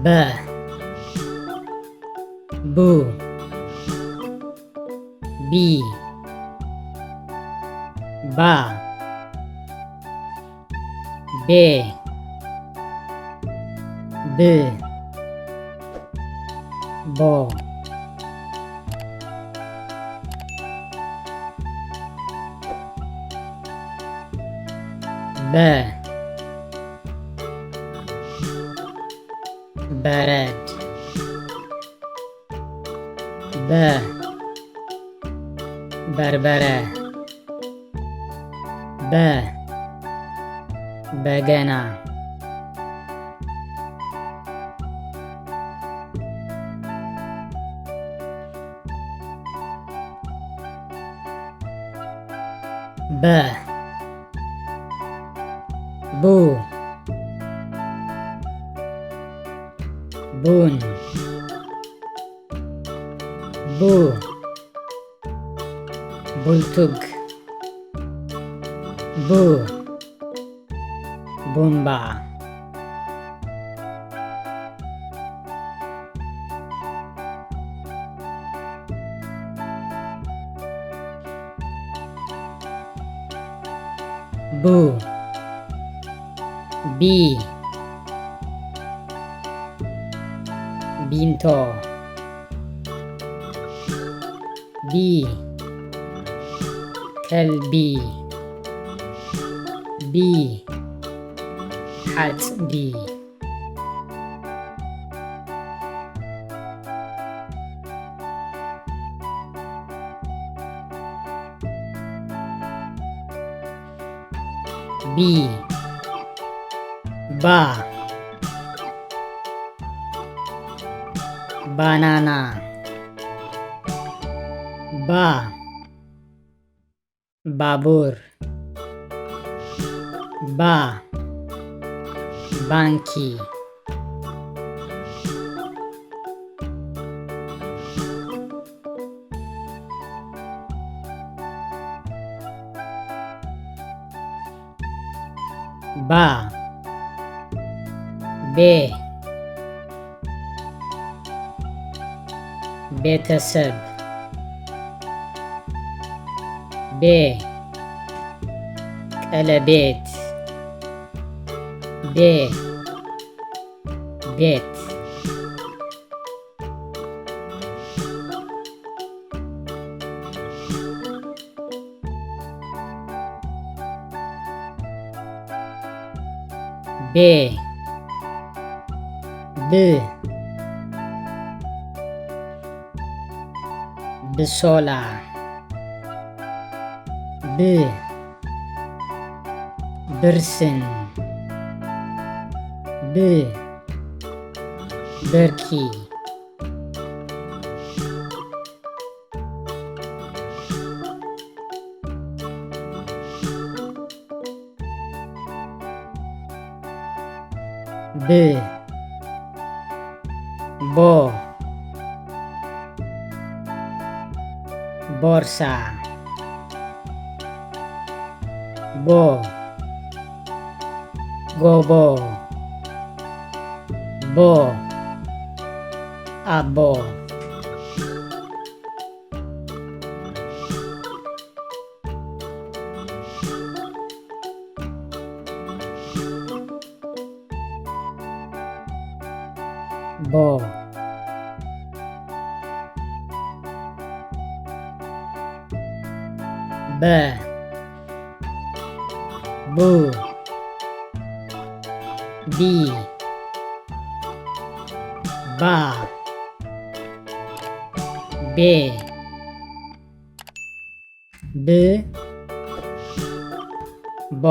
በ ቡ ቢ ባ ቤ ብ ቦ በ በረድ በ በርበረ በ በገና በ ቡ ቡን ቡ ቡልቱግ ቡ ቡምባ ቡ ቢ ቢንቶ ቢ ከልቢ ቢ ሓፅቢ ቢ ባ ባናና ባ ባቡር ባ ባንኪ ባ ቤ ቤተሰብ ቤ ቀለቤት ቤ ቤት ቤ ብ ብሶላ ብ ብርስን ብ ብርኪ ብ ቦ ቦርሳ ቦ ጎቦ ቦ አቦ ቦ በ ቡ ቢ ባ ቤ ብ ቦ